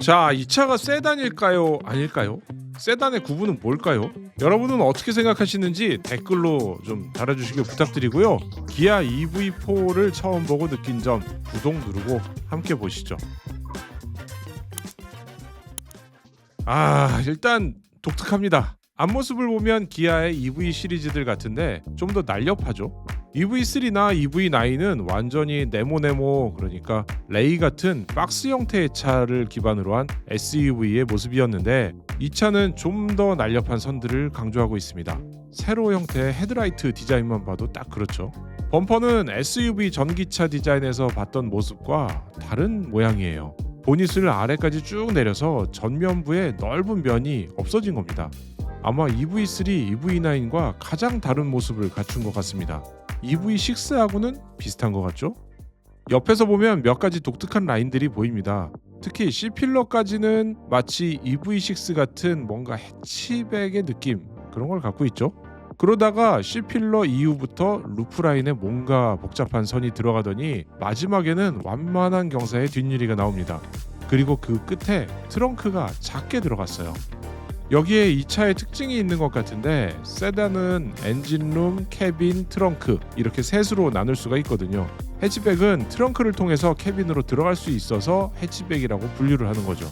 자, 이 차가 세단일까요? 아닐까요? 세단의 구분은 뭘까요? 여러분은 어떻게 생각하시는지 댓글로 좀 달아주시길 부탁드리고요. 기아 EV4를 처음 보고 느낀 점 구독 누르고 함께 보시죠. 일단 독특합니다. 앞모습을 보면 기아의 EV 시리즈들 같은데 좀 더 날렵하죠. EV3나 EV9은 완전히 네모네모, 그러니까 레이 같은 박스 형태의 차를 기반으로 한 SUV의 모습이었는데 이 차는 좀 더 날렵한 선들을 강조하고 있습니다. 세로 형태의 헤드라이트 디자인만 봐도 딱 그렇죠. 범퍼는 SUV 전기차 디자인에서 봤던 모습과 다른 모양이에요. 보닛을 아래까지 쭉 내려서 전면부의 넓은 면이 없어진 겁니다. 아마 EV3, EV9과 가장 다른 모습을 갖춘 것 같습니다. EV6하고는 비슷한 것 같죠? 옆에서 보면 몇 가지 독특한 라인들이 보입니다. 특히 C필러까지는 마치 EV6 같은 뭔가 해치백의 느낌, 그런 걸 갖고 있죠. 그러다가 C필러 이후부터 루프라인에 뭔가 복잡한 선이 들어가더니 마지막에는 완만한 경사의 뒷유리가 나옵니다. 그리고 그 끝에 트렁크가 작게 들어갔어요. 여기에 이 차의 특징이 있는 것 같은데, 세단은 엔진룸, 캐빈, 트렁크 이렇게 셋으로 나눌 수가 있거든요. 해치백은 트렁크를 통해서 캐빈으로 들어갈 수 있어서 해치백이라고 분류를 하는 거죠.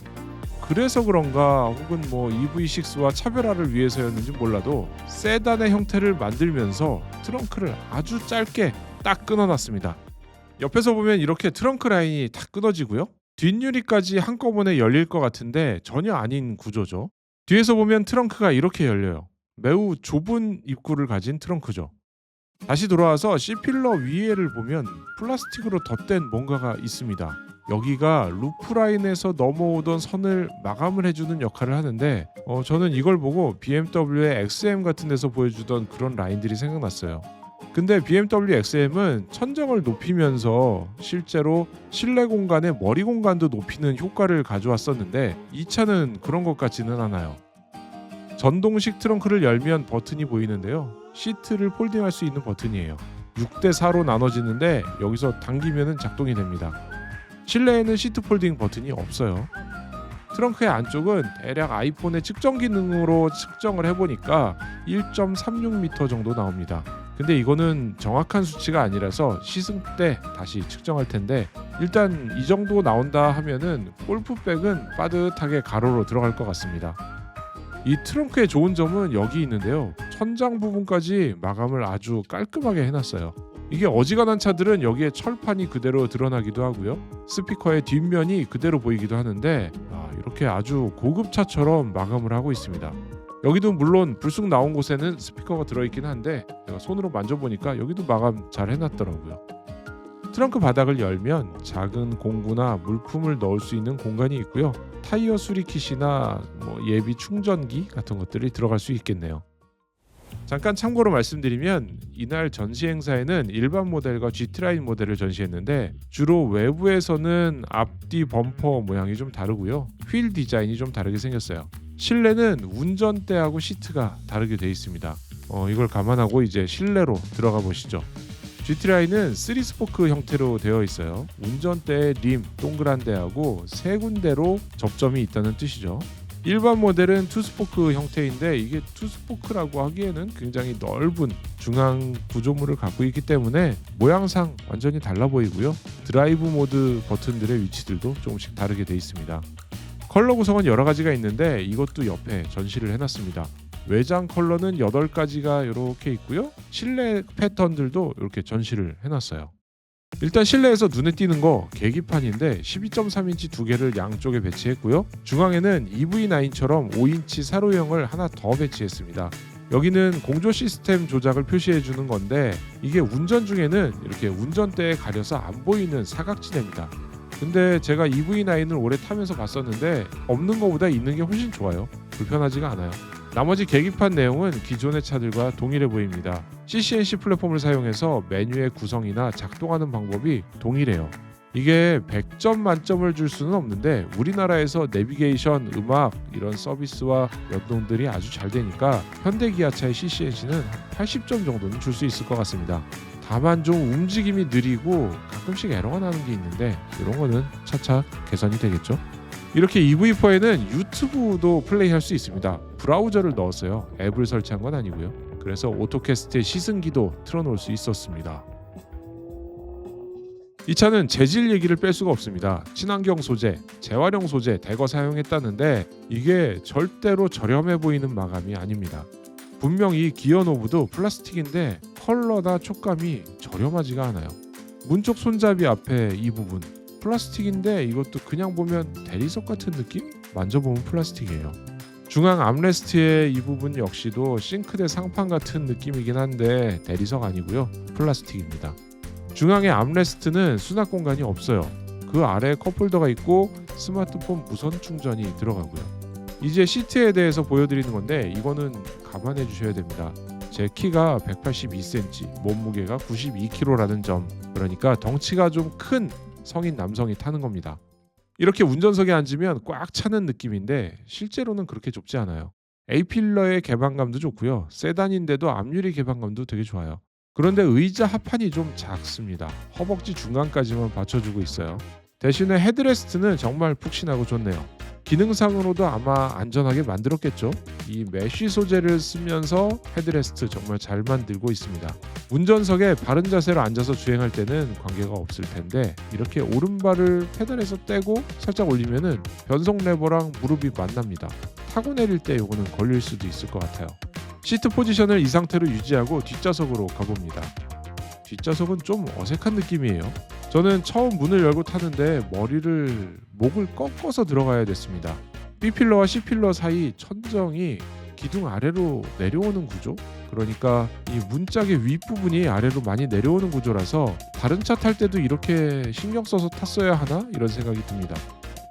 그래서 그런가, 혹은 EV6와 차별화를 위해서였는지 몰라도 세단의 형태를 만들면서 트렁크를 아주 짧게 딱 끊어놨습니다. 옆에서 보면 이렇게 트렁크 라인이 다 끊어지고요. 뒷유리까지 한꺼번에 열릴 것 같은데 전혀 아닌 구조죠. 뒤에서 보면 트렁크가 이렇게 열려요. 매우 좁은 입구를 가진 트렁크죠. 다시 돌아와서 C필러 위에를 보면 플라스틱으로 덧댄 뭔가가 있습니다. 여기가 루프라인에서 넘어오던 선을 마감을 해주는 역할을 하는데 저는 이걸 보고 BMW의 XM 같은 데서 보여주던 그런 라인들이 생각났어요. 근데 BMW XM은 천정을 높이면서 실제로 실내 공간의 머리 공간도 높이는 효과를 가져왔었는데 이 차는 그런 것 같지는 않아요. 전동식 트렁크를 열면 버튼이 보이는데요. 시트를 폴딩할 수 있는 버튼이에요. 6대4로 나눠지는데 여기서 당기면 작동이 됩니다. 실내에는 시트 폴딩 버튼이 없어요. 트렁크의 안쪽은 대략 아이폰의 측정 기능으로 측정을 해보니까 1.36m 정도 나옵니다. 근데 이거는 정확한 수치가 아니라서 시승 때 다시 측정할 텐데, 일단 이 정도 나온다 하면은 골프백은 빠듯하게 가로로 들어갈 것 같습니다. 이 트렁크의 좋은 점은 여기 있는데요. 천장 부분까지 마감을 아주 깔끔하게 해놨어요. 이게 어지간한 차들은 여기에 철판이 그대로 드러나기도 하고요. 스피커의 뒷면이 그대로 보이기도 하는데 이렇게 아주 고급 차처럼 마감을 하고 있습니다. 여기도 물론 불쑥 나온 곳에는 스피커가 들어있긴 한데 제가 손으로 만져보니까 여기도 마감 잘 해놨더라고요. 트렁크 바닥을 열면 작은 공구나 물품을 넣을 수 있는 공간이 있고요. 타이어 수리킷이나 예비 충전기 같은 것들이 들어갈 수 있겠네요. 잠깐 참고로 말씀드리면 이날 전시 행사에는 일반 모델과 GT라인 모델을 전시했는데 주로 외부에서는 앞뒤 범퍼 모양이 좀 다르고요. 휠 디자인이 좀 다르게 생겼어요. 실내는 운전대하고 시트가 다르게 되어 있습니다. 이걸 감안하고 이제 실내로 들어가 보시죠. GT라인은 3스포크 형태로 되어 있어요. 운전대의 림 동그란 데하고 세 군데로 접점이 있다는 뜻이죠. 일반 모델은 투스포크 형태인데 이게 투스포크라고 하기에는 굉장히 넓은 중앙 구조물을 갖고 있기 때문에 모양상 완전히 달라 보이고요. 드라이브 모드 버튼들의 위치들도 조금씩 다르게 되어 있습니다. 컬러 구성은 여러 가지가 있는데 이것도 옆에 전시를 해놨습니다. 외장 컬러는 8가지가 이렇게 있고요. 실내 패턴들도 이렇게 전시를 해놨어요. 일단 실내에서 눈에 띄는 거 계기판인데 12.3인치 두 개를 양쪽에 배치했고요. 중앙에는 EV9처럼 5인치 세로형을 하나 더 배치했습니다. 여기는 공조 시스템 조작을 표시해 주는 건데 이게 운전 중에는 이렇게 운전대에 가려서 안 보이는 사각지대입니다. 근데 제가 EV9을 오래 타면서 봤었는데 없는 것보다 있는 게 훨씬 좋아요. 불편하지가 않아요. 나머지 계기판 내용은 기존의 차들과 동일해 보입니다. CCNC 플랫폼을 사용해서 메뉴의 구성이나 작동하는 방법이 동일해요. 이게 100점 만점을 줄 수는 없는데 우리나라에서 내비게이션, 음악 이런 서비스와 연동들이 아주 잘 되니까 현대기아차의 CCNC는 80점 정도는 줄 수 있을 것 같습니다. 다만 좀 움직임이 느리고 가끔씩 에러가 나는 게 있는데 이런 거는 차차 개선이 되겠죠. 이렇게 EV4에는 유튜브도 플레이할 수 있습니다. 브라우저를 넣었어요. 앱을 설치한 건 아니고요. 그래서 오토캐스트의 시승기도 틀어놓을 수 있었습니다. 이 차는 재질 얘기를 뺄 수가 없습니다. 친환경 소재, 재활용 소재 대거 사용했다는데 이게 절대로 저렴해 보이는 마감이 아닙니다. 분명히 기어 노브도 플라스틱인데 컬러나 촉감이 저렴하지가 않아요. 문쪽 손잡이 앞에 이 부분 플라스틱인데 이것도 그냥 보면 대리석 같은 느낌? 만져보면 플라스틱이에요. 중앙 암레스트의 이 부분 역시도 싱크대 상판 같은 느낌이긴 한데 대리석 아니고요. 플라스틱입니다. 중앙의 암레스트는 수납 공간이 없어요. 그 아래에 컵홀더가 있고 스마트폰 무선 충전이 들어가고요. 이제 시트에 대해서 보여드리는 건데 이거는 감안해 주셔야 됩니다. 제 키가 182cm, 몸무게가 92kg라는 점, 그러니까 덩치가 좀 큰 성인 남성이 타는 겁니다. 이렇게 운전석에 앉으면 꽉 차는 느낌인데 실제로는 그렇게 좁지 않아요. A필러의 개방감도 좋고요. 세단인데도 앞유리 개방감도 되게 좋아요. 그런데 의자 하판이 좀 작습니다. 허벅지 중간까지만 받쳐주고 있어요. 대신에 헤드레스트는 정말 푹신하고 좋네요. 기능상으로도 아마 안전하게 만들었겠죠. 이 메쉬 소재를 쓰면서 헤드레스트 정말 잘 만들고 있습니다. 운전석에 바른 자세로 앉아서 주행할 때는 관계가 없을 텐데 이렇게 오른발을 페달에서 떼고 살짝 올리면은 변속 레버랑 무릎이 만납니다. 타고 내릴 때 이거는 걸릴 수도 있을 것 같아요. 시트 포지션을 이 상태로 유지하고 뒷좌석으로 가봅니다. 뒷좌석은 좀 어색한 느낌이에요. 저는 처음 문을 열고 타는데 목을 꺾어서 들어가야 됐습니다. B필러와 C필러 사이 천정이 기둥 아래로 내려오는 구조? 그러니까 이 문짝의 윗부분이 아래로 많이 내려오는 구조라서 다른 차 탈 때도 이렇게 신경 써서 탔어야 하나? 이런 생각이 듭니다.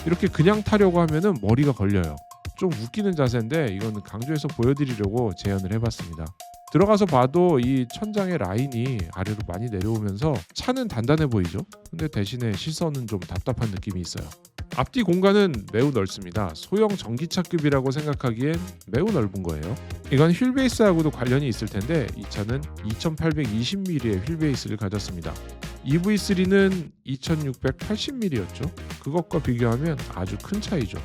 이렇게 그냥 타려고 하면은 머리가 걸려요. 좀 웃기는 자세인데 이거는 강조해서 보여드리려고 재현을 해봤습니다. 들어가서 봐도 이 천장의 라인이 아래로 많이 내려오면서 차는 단단해 보이죠? 근데 대신에 시선은 좀 답답한 느낌이 있어요. 앞뒤 공간은 매우 넓습니다. 소형 전기차급이라고 생각하기엔 매우 넓은 거예요. 이건 휠베이스하고도 관련이 있을 텐데 이 차는 2820mm의 휠베이스를 가졌습니다. EV3는 2680mm였죠. 그것과 비교하면 아주 큰 차이죠.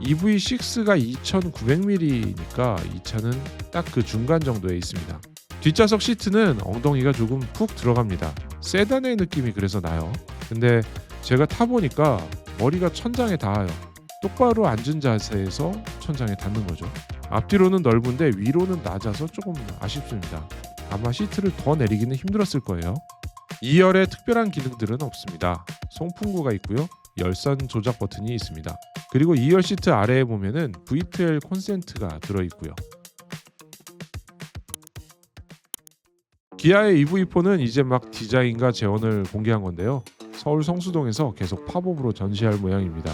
EV6가 2900mm니까 이 차는 딱 그 중간 정도에 있습니다. 뒷좌석 시트는 엉덩이가 조금 푹 들어갑니다. 세단의 느낌이 그래서 나요. 근데 제가 타보니까 머리가 천장에 닿아요. 똑바로 앉은 자세에서 천장에 닿는 거죠. 앞뒤로는 넓은데 위로는 낮아서 조금 아쉽습니다. 아마 시트를 더 내리기는 힘들었을 거예요. 2열에 특별한 기능들은 없습니다. 송풍구가 있고요. 열선 조작 버튼이 있습니다. 그리고 2열 시트 아래에 보면은 V12 콘센트가 들어있고요. 기아의 EV4는 이제 막 디자인과 재원을 공개한 건데요. 서울 성수동에서 계속 팝업으로 전시할 모양입니다.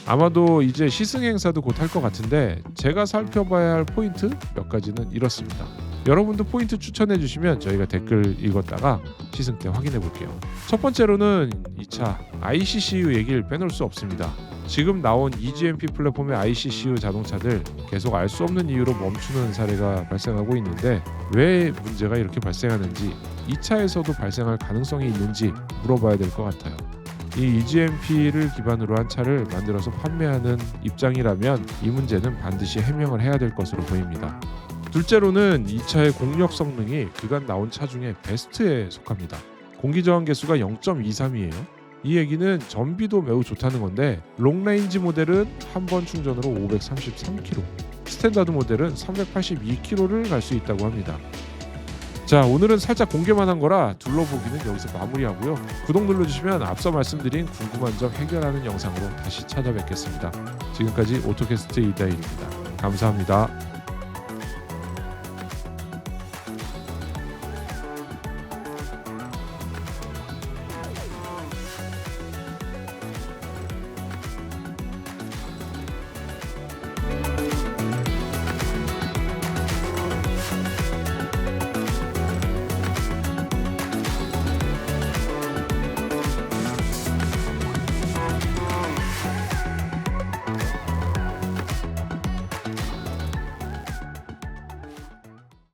아마도 이제 시승 행사도 곧 할 것 같은데 제가 살펴봐야 할 포인트 몇 가지는 이렇습니다. 여러분도 포인트 추천해 주시면 저희가 댓글 읽었다가 시승 때 확인해 볼게요. 첫 번째로는 이 차 ICCU 얘기를 빼놓을 수 없습니다. 지금 나온 EGMP 플랫폼의 ICCU 자동차들 계속 알 수 없는 이유로 멈추는 사례가 발생하고 있는데 왜 문제가 이렇게 발생하는지, 이 차에서도 발생할 가능성이 있는지 물어봐야 될 것 같아요. 이 EGMP를 기반으로 한 차를 만들어서 판매하는 입장이라면 이 문제는 반드시 해명을 해야 될 것으로 보입니다. 둘째로는 이 차의 공력 성능이 그간 나온 차 중에 베스트에 속합니다. 공기저항 계수가 0.23이에요. 이 얘기는 전비도 매우 좋다는 건데 롱레인지 모델은 한 번 충전으로 533km, 스탠다드 모델은 382km를 갈 수 있다고 합니다. 자, 오늘은 살짝 공개만 한 거라 둘러보기는 여기서 마무리하고요. 구독 눌러주시면 앞서 말씀드린 궁금한 점 해결하는 영상으로 다시 찾아뵙겠습니다. 지금까지 오토캐스트 이다일입니다. 감사합니다.